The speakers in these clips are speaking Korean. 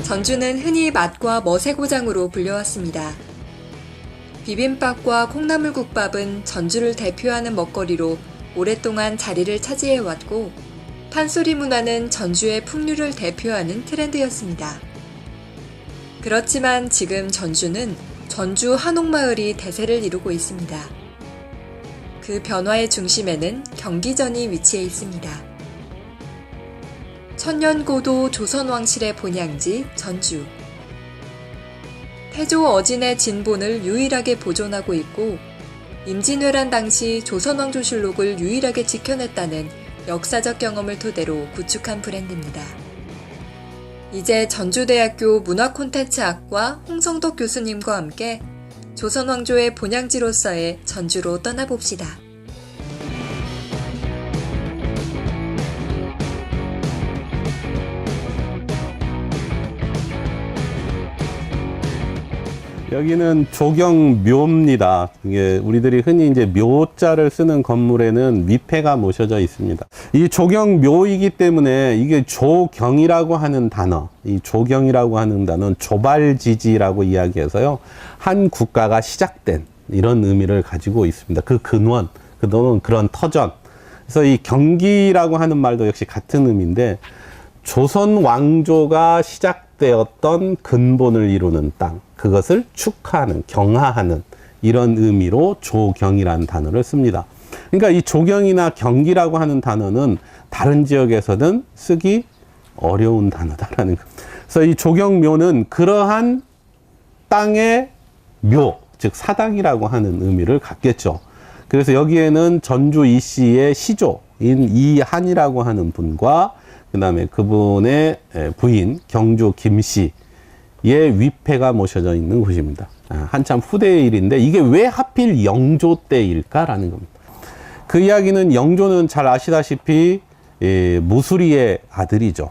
전주는 흔히 맛과 멋의 고장으로 불려왔습니다. 비빔밥과 콩나물국밥은 전주를 대표하는 먹거리로 오랫동안 자리를 차지해왔고, 판소리 문화는 전주의 풍류를 대표하는 트렌드였습니다. 그렇지만 지금 전주는 전주 한옥마을이 대세를 이루고 있습니다. 그 변화의 중심에는 경기전이 위치해 있습니다. 천년고도 조선왕실의 본향지 전주. 태조 어진의 진본을 유일하게 보존하고 있고, 임진왜란 당시 조선왕조실록을 유일하게 지켜냈다는 역사적 경험을 토대로 구축한 브랜드입니다. 이제 전주대학교 문화콘텐츠학과 홍성덕 교수님과 함께 조선왕조의 본향지로서의 전주로 떠나봅시다. 여기는 조경묘입니다. 이게 우리들이 흔히 이제 묘자를 쓰는 건물에는 위패가 모셔져 있습니다. 이 조경묘이기 때문에 이게 조경이라고 하는 단어, 이 조경이라고 하는 단어는 조발지지라고 이야기해서요, 한 국가가 시작된 이런 의미를 가지고 있습니다. 그 근원, 그동안 그런 터전. 그래서 이 경기라고 하는 말도 역시 같은 의미인데, 조선 왕조가 시작되었던 근본을 이루는 땅, 그것을 축하하는, 경하하는 이런 의미로 조경이라는 단어를 씁니다. 그러니까 이 조경이나 경기라고 하는 단어는 다른 지역에서는 쓰기 어려운 단어다라는 겁니다. 그래서 이 조경묘는 그러한 땅의 묘, 즉 사당이라고 하는 의미를 갖겠죠. 그래서 여기에는 전주 이씨의 시조인 이한이라고 하는 분과 그 다음에 그분의 부인 경주 김씨의 위패가 모셔져 있는 곳입니다. 한참 후대의 일인데 이게 왜 하필 영조 때일까라는 겁니다. 그 이야기는, 영조는 잘 아시다시피 무수리의 아들이죠.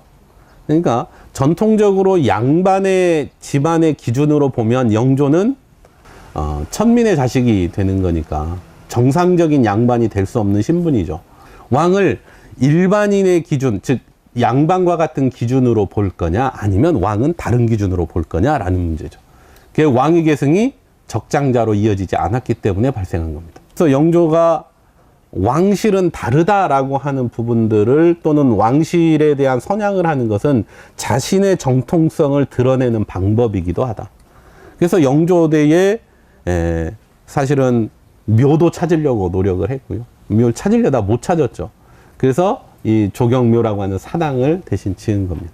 그러니까 전통적으로 양반의 집안의 기준으로 보면 영조는 천민의 자식이 되는 거니까 정상적인 양반이 될 수 없는 신분이죠. 왕을 일반인의 기준, 즉 양반과 같은 기준으로 볼 거냐, 아니면 왕은 다른 기준으로 볼 거냐라는 문제죠. 그 왕위 계승이 적장자로 이어지지 않았기 때문에 발생한 겁니다. 그래서 영조가 왕실은 다르다라고 하는 부분들을, 또는 왕실에 대한 선양을 하는 것은 자신의 정통성을 드러내는 방법이기도 하다. 그래서 영조대에 사실은 묘도 찾으려고 노력을 했고요. 묘를 찾으려다 못 찾았죠. 그래서 이 조경묘라고 하는 사당을 대신 지은 겁니다.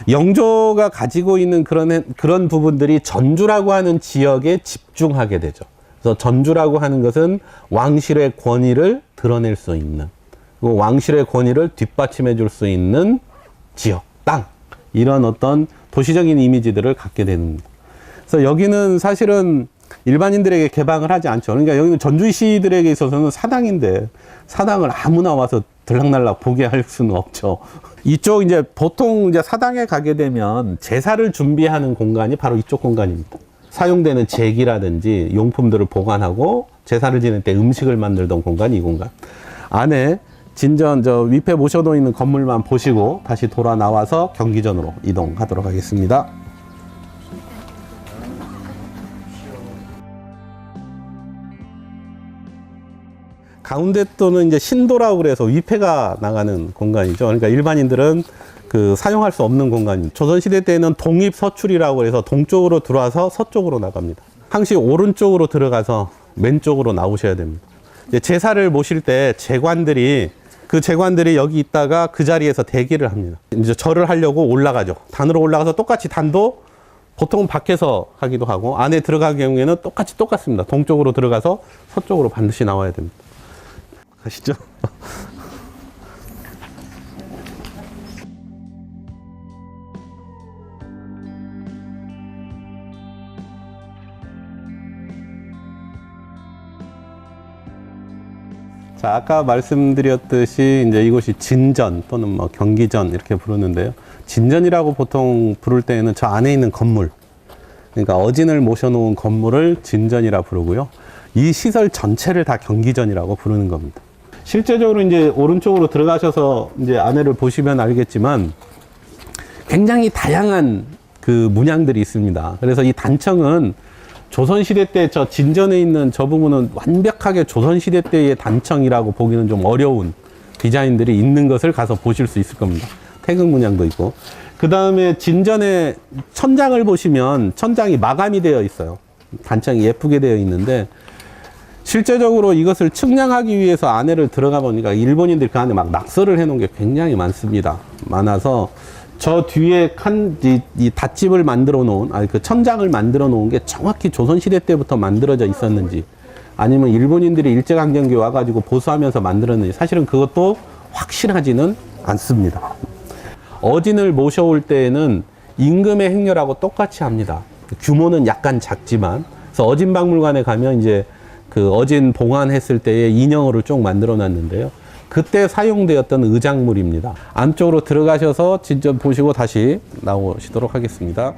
영조가 가지고 있는 그런 부분들이 전주라고 하는 지역에 집중하게 되죠. 그래서 전주라고 하는 것은 왕실의 권위를 드러낼 수 있는, 그리고 왕실의 권위를 뒷받침해 줄 수 있는 지역, 땅, 이런 어떤 도시적인 이미지들을 갖게 되는 겁니다. 그래서 여기는 사실은 일반인들에게 개방을 하지 않죠. 그러니까 여기는 전주시들에게 있어서는 사당인데 사당을 아무나 와서 들락날락 보게 할 수는 없죠. 이쪽 이제 보통 이제 사당에 가게 되면 제사를 준비하는 공간이 바로 이쪽 공간입니다. 사용되는 제기라든지 용품들을 보관하고 제사를 지낼 때 음식을 만들던 공간이 이 공간. 안에 진전 저 위패 모셔놓은 있는 건물만 보시고 다시 돌아 나와서 경기전으로 이동하도록 하겠습니다. 가운데 또는 이제 신도라고 그래서 위패가 나가는 공간이죠. 그러니까 일반인들은 사용할 수 없는 공간입니다. 조선시대 때는 동입서출이라고 해서 동쪽으로 들어와서 서쪽으로 나갑니다. 항시 오른쪽으로 들어가서 왼쪽으로 나오셔야 됩니다. 이제 제사를 모실 때 제관들이 여기 있다가 그 자리에서 대기를 합니다. 이제 절을 하려고 올라가죠. 단으로 올라가서 똑같이 단도 보통은 밖에서 하기도 하고, 안에 들어가는 경우에는 똑같습니다. 동쪽으로 들어가서 서쪽으로 반드시 나와야 됩니다. 가시죠. 자, 아까 말씀드렸듯이 이제 이곳이 진전 또는 뭐 경기전 이렇게 부르는데요. 진전이라고 보통 부를 때에는 저 안에 있는 건물, 그러니까 어진을 모셔놓은 건물을 진전이라 부르고요. 이 시설 전체를 다 경기전이라고 부르는 겁니다. 실제적으로 이제 오른쪽으로 들어가셔서 이제 안에를 보시면 알겠지만 굉장히 다양한 그 문양들이 있습니다. 그래서 이 단청은 조선시대 때 저 진전에 있는 저 부분은 완벽하게 조선시대 때의 단청이라고 보기는 좀 어려운 디자인들이 있는 것을 가서 보실 수 있을 겁니다. 태극 문양도 있고. 그 다음에 진전에 천장을 보시면 천장이 마감이 되어 있어요. 단청이 예쁘게 되어 있는데 실제적으로 이것을 측량하기 위해서 안에를 들어가 보니까 일본인들이 그 안에 막 낙서를 해놓은 게 굉장히 많습니다. 많아서 저 뒤에 이 닷집을 만들어 놓은, 그 천장을 만들어 놓은 게 정확히 조선시대 때부터 만들어져 있었는지 아니면 일본인들이 일제강점기 와가지고 보수하면서 만들었는지 사실은 그것도 확실하지는 않습니다. 어진을 모셔올 때에는 임금의 행렬하고 똑같이 합니다. 규모는 약간 작지만, 그래서 어진박물관에 가면 이제 그 어진 봉안했을 때의 인형으로 쭉 만들어 놨는데요. 그때 사용되었던 의작물입니다. 안쪽으로 들어가셔서 진전 보시고 다시 나오시도록 하겠습니다.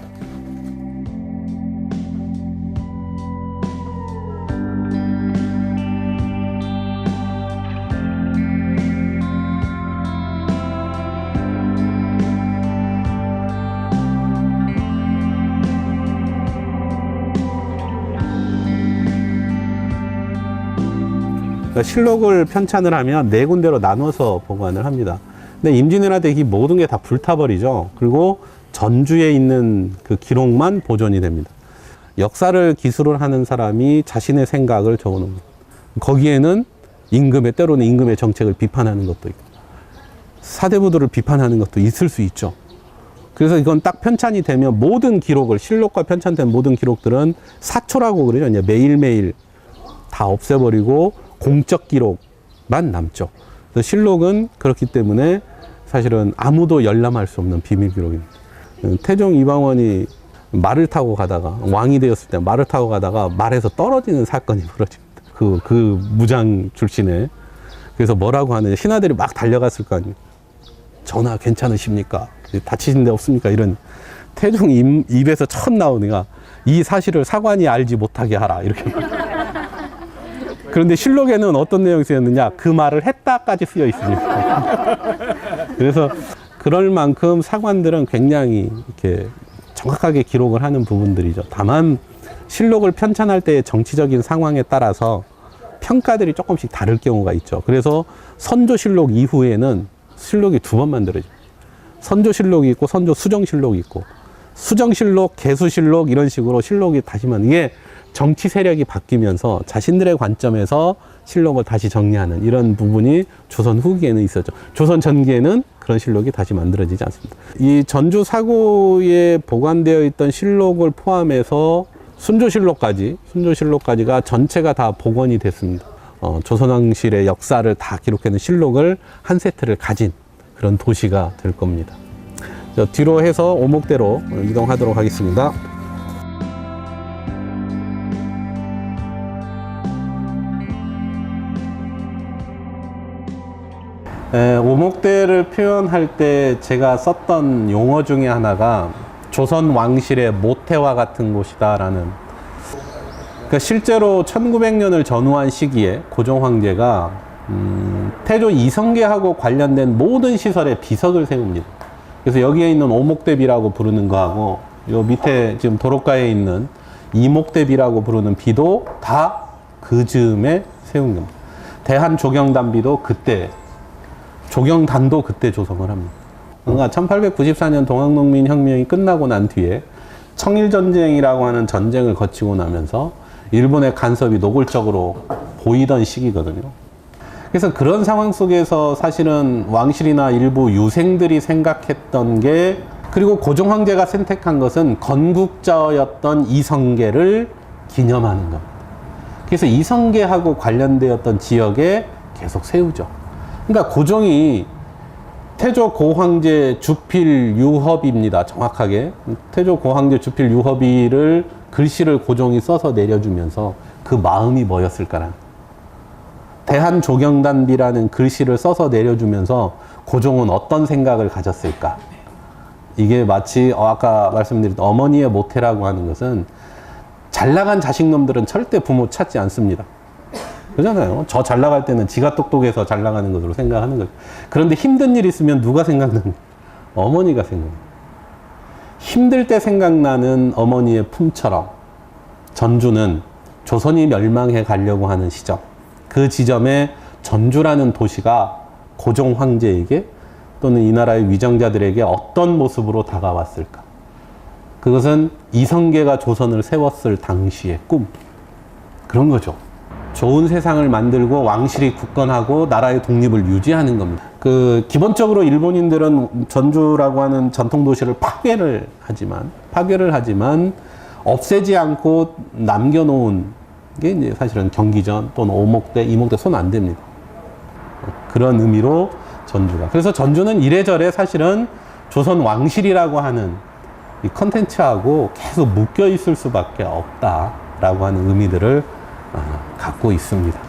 실록을 편찬을 하면 네 군데로 나눠서 보관을 합니다. 근데 임진왜란 때 이 모든 게 다 불타버리죠. 그리고 전주에 있는 그 기록만 보존이 됩니다. 역사를 기술을 하는 사람이 자신의 생각을 적어놓은 거예요. 거기에는 때로는 임금의 정책을 비판하는 것도 있고, 사대부들을 비판하는 것도 있을 수 있죠. 그래서 이건 딱 편찬이 되면 모든 기록을, 실록과 편찬된 모든 기록들은 사초라고 그러죠. 이제 매일매일 다 없애버리고 공적 기록만 남죠. 그래서 실록은 그렇기 때문에 사실은 아무도 열람할 수 없는 비밀 기록입니다. 태종 이방원이 말을 타고 가다가, 왕이 되었을 때 말을 타고 가다가 말에서 떨어지는 사건이 벌어집니다. 그 무장 출신에. 그래서 뭐라고 하느냐. 신하들이 막 달려갔을 거 아니에요. 전하 괜찮으십니까? 다치신 데 없습니까? 이런 태종 입에서 처음 나오니까 이 사실을 사관이 알지 못하게 하라. 이렇게. 그런데 실록에는 어떤 내용이 쓰였느냐? 그 말을 했다까지 쓰여 있습니다. 그래서 그럴 만큼 사관들은 굉장히 이렇게 정확하게 기록을 하는 부분들이죠. 다만 실록을 편찬할 때의 정치적인 상황에 따라서 평가들이 조금씩 다를 경우가 있죠. 그래서 선조실록 이후에는 실록이 두 번 만들어져요. 선조실록이 있고 선조수정실록이 있고, 수정실록, 개수실록 이런 식으로 실록이 다시만, 이게 정치 세력이 바뀌면서 자신들의 관점에서 실록을 다시 정리하는 이런 부분이 조선 후기에는 있었죠. 조선 전기에는 그런 실록이 다시 만들어지지 않습니다. 이 전주 사고에 보관되어 있던 실록을 포함해서 순조실록까지가 전체가 다 복원이 됐습니다. 조선왕실의 역사를 다 기록해놓은 실록을 한 세트를 가진 그런 도시가 될 겁니다. 뒤로 해서 오목대로 이동하도록 하겠습니다. 오목대를 표현할 때 제가 썼던 용어 중에 하나가 조선 왕실의 모태와 같은 곳이다라는. 그러니까 실제로 1900년을 전후한 시기에 고종 황제가 태조 이성계하고 관련된 모든 시설에 비석을 세웁니다. 그래서 여기에 있는 오목대비라고 부르는 거하고 요 밑에 지금 도로가에 있는 이목대비라고 부르는 비도 다 그 즈음에 세운 겁니다. 대한조경단비도 그때, 조경단도 그때 조성을 합니다. 그러니까 1894년 동학농민혁명이 끝나고 난 뒤에 청일전쟁이라고 하는 전쟁을 거치고 나면서 일본의 간섭이 노골적으로 보이던 시기거든요. 그래서 그런 상황 속에서 사실은 왕실이나 일부 유생들이 생각했던 게, 그리고 고종 황제가 선택한 것은 건국자였던 이성계를 기념하는 겁니다. 그래서 이성계하고 관련되었던 지역에 계속 세우죠. 그러니까 고종이 태조 고황제 주필 유허비입니다. 정확하게. 태조 고황제 주필 유허비를 글씨를 고종이 써서 내려주면서 그 마음이 뭐였을까라는. 대한조경단비라는 글씨를 써서 내려주면서 고종은 어떤 생각을 가졌을까? 이게 마치 아까 말씀드린 어머니의 모태라고 하는 것은 잘 나간 자식놈들은 절대 부모 찾지 않습니다. 그러잖아요. 저 잘 나갈 때는 지가 똑똑해서 잘 나가는 것으로 생각하는 거죠. 그런데 힘든 일 있으면 누가 생각나는 거예요? 어머니가 생각나요. 힘들 때 생각나는 어머니의 품처럼 전주는 조선이 멸망해 가려고 하는 시점, 그 지점에 전주라는 도시가 고종 황제에게 또는 이 나라의 위정자들에게 어떤 모습으로 다가왔을까? 그것은 이성계가 조선을 세웠을 당시의 꿈, 그런 거죠. 좋은 세상을 만들고 왕실이 굳건하고 나라의 독립을 유지하는 겁니다. 기본적으로 일본인들은 전주라고 하는 전통 도시를 파괴를 하지만 없애지 않고 남겨놓은 게 이제 사실은 경기전 또는 오목대, 이목대 손 안 댑니다. 그런 의미로 전주가. 그래서 전주는 이래저래 사실은 조선 왕실이라고 하는 이 컨텐츠하고 계속 묶여 있을 수밖에 없다라고 하는 의미들을 갖고 있습니다.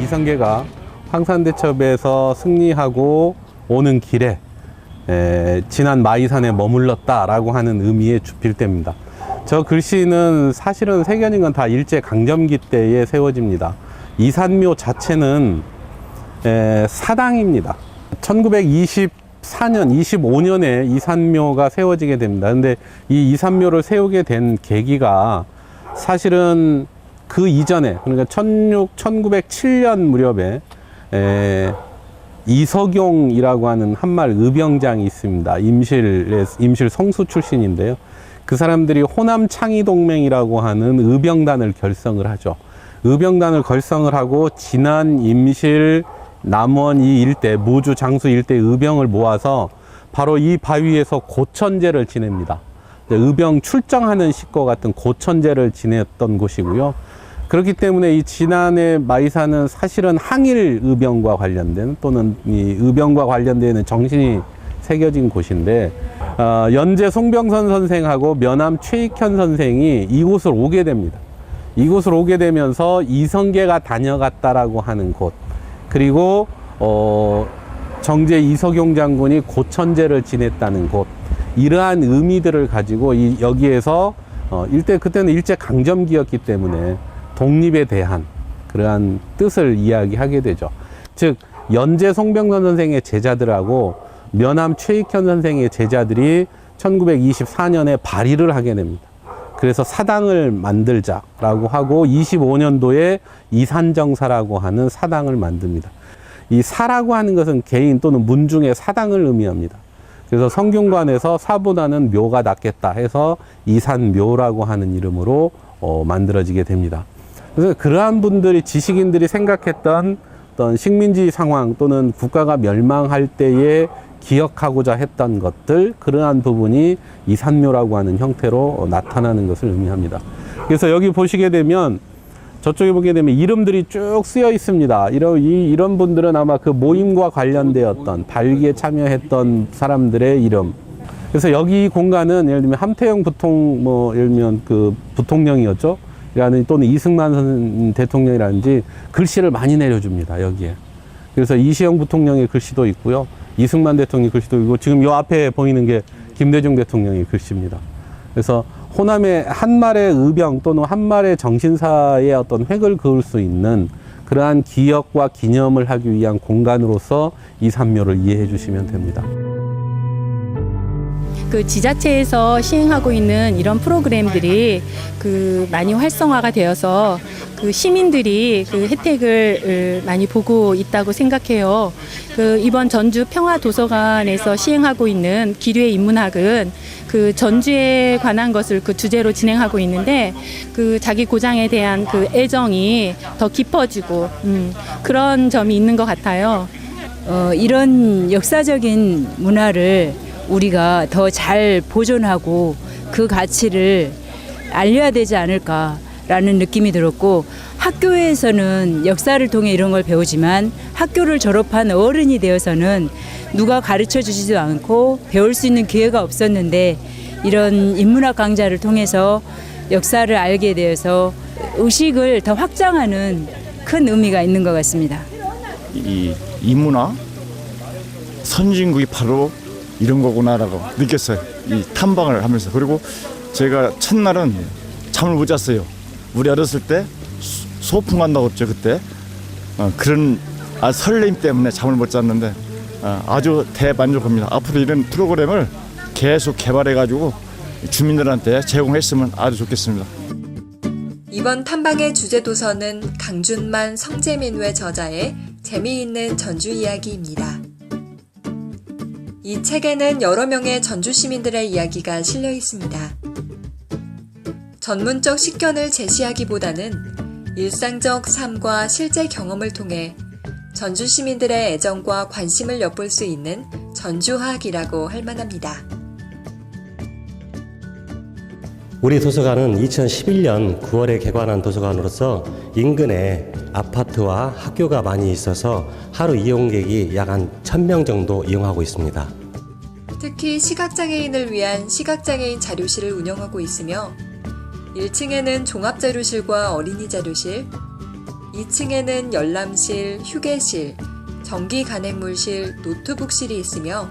이성계가 황산대첩에서 승리하고 오는 길에 지난 마이산에 머물렀다라고 하는 의미의 주필대입니다. 저 글씨는 사실은 새겨진 건 다 일제강점기 때에 세워집니다. 이산묘 자체는 사당입니다. 1924년, 25년에 이산묘가 세워지게 됩니다. 근데 이 이산묘를 세우게 된 계기가 사실은 그 이전에, 그러니까 1907년 무렵에 이석용이라고 하는 한말 의병장이 있습니다. 임실 성수 출신인데요. 그 사람들이 호남 창의 동맹이라고 하는 의병단을 결성을 하죠. 의병단을 결성을 하고 진안, 임실, 남원 이 일대, 무주, 장수 일대 의병을 모아서 바로 이 바위에서 고천제를 지냅니다. 의병 출정하는 식과 같은 고천제를 지냈던 곳이고요. 그렇기 때문에 이 진안의 마이산은 사실은 항일 의병과 관련된 또는 이 의병과 관련되는 정신이 새겨진 곳인데, 연제 송병선 선생하고 면함 최익현 선생이 이곳을 오게 됩니다. 이곳을 오게 되면서 이성계가 다녀갔다라고 하는 곳, 그리고 정제 이석용 장군이 고천제를 지냈다는 곳, 이러한 의미들을 가지고 여기에서 그때는 일제 강점기였기 때문에 독립에 대한 그러한 뜻을 이야기하게 되죠. 즉 연제 송병선 선생의 제자들하고 면함 최익현 선생의 제자들이 1924년에 발의를 하게 됩니다. 그래서 사당을 만들자라고 하고 25년도에 이산정사라고 하는 사당을 만듭니다. 이 사라고 하는 것은 개인 또는 문중의 사당을 의미합니다. 그래서 성균관에서 사보다는 묘가 낫겠다 해서 이산묘라고 하는 이름으로 만들어지게 됩니다. 그래서 그러한 분들이, 지식인들이 생각했던 어떤 식민지 상황 또는 국가가 멸망할 때에 기억하고자 했던 것들, 그러한 부분이 이산묘라고 하는 형태로 나타나는 것을 의미합니다. 그래서 여기 보시게 되면, 저쪽에 보게 되면 이름들이 쭉 쓰여 있습니다. 이런 분들은 아마 그 모임과 관련되었던, 발기에 참여했던 사람들의 이름. 그래서 여기 공간은 예를 들면 함태영 예를 들면 그 부통령이었죠. 또는 이승만 대통령이라든지 글씨를 많이 내려줍니다, 여기에. 그래서 이시영 부통령의 글씨도 있고요. 이승만 대통령의 글씨도 있고, 지금 요 앞에 보이는 게 김대중 대통령의 글씨입니다. 그래서 호남의 한말의 의병 또는 한말의 정신사의 어떤 획을 그을 수 있는 그러한 기억과 기념을 하기 위한 공간으로서 이산묘를 이해해 주시면 됩니다. 그 지자체에서 시행하고 있는 이런 프로그램들이 많이 활성화가 되어서 시민들이 혜택을 많이 보고 있다고 생각해요. 이번 전주 평화도서관에서 시행하고 있는 기류의 인문학은 전주에 관한 것을 주제로 진행하고 있는데, 자기 고장에 대한 애정이 더 깊어지고 그런 점이 있는 것 같아요. 이런 역사적인 문화를 우리가 더 잘 보존하고 그 가치를 알려야 되지 않을까. 라는 느낌이 들었고, 학교에서는 역사를 통해 이런 걸 배우지만 학교를 졸업한 어른이 되어서는 누가 가르쳐 주지도 않고 배울 수 있는 기회가 없었는데, 이런 인문학 강좌를 통해서 역사를 알게 되어서 의식을 더 확장하는 큰 의미가 있는 것 같습니다. 이 인문학 선진국이 바로 이런 거구나라고 느꼈어요. 이 탐방을 하면서. 그리고 제가 첫날은 잠을 못 잤어요. 우리 어렸을 때 소풍 간다고 했죠, 그때. 그런 설렘 때문에 잠을 못 잤는데 아주 대만족합니다. 앞으로 이런 프로그램을 계속 개발해가지고 주민들한테 제공했으면 아주 좋겠습니다. 이번 탐방의 주제 도서는 강준만 성재민회 저자의 재미있는 전주 이야기입니다. 이 책에는 여러 명의 전주 시민들의 이야기가 실려 있습니다. 전문적 식견을 제시하기보다는 일상적 삶과 실제 경험을 통해 전주 시민들의 애정과 관심을 엿볼 수 있는 전주화학이라고 할 만합니다. 우리 도서관은 2011년 9월에 개관한 도서관으로서 인근에 아파트와 학교가 많이 있어서 하루 이용객이 약 한 1000명 정도 이용하고 있습니다. 특히 시각장애인을 위한 시각장애인 자료실을 운영하고 있으며 1층에는 종합자료실과 어린이 자료실, 2층에는 열람실, 휴게실, 전기간행물실, 노트북실이 있으며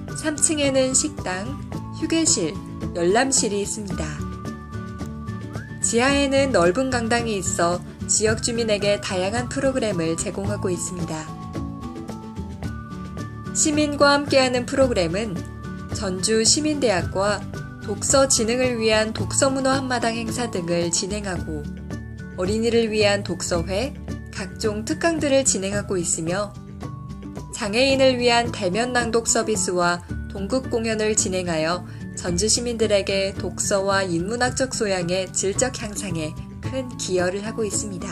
3층에는 식당, 휴게실, 열람실이 있습니다. 지하에는 넓은 강당이 있어 지역 주민에게 다양한 프로그램을 제공하고 있습니다. 시민과 함께하는 프로그램은 전주 시민대학과 독서 진흥을 위한 독서문화 한마당 행사 등을 진행하고 어린이를 위한 독서회, 각종 특강들을 진행하고 있으며 장애인을 위한 대면 낭독 서비스와 동극 공연을 진행하여 전주 시민들에게 독서와 인문학적 소양의 질적 향상에 큰 기여를 하고 있습니다.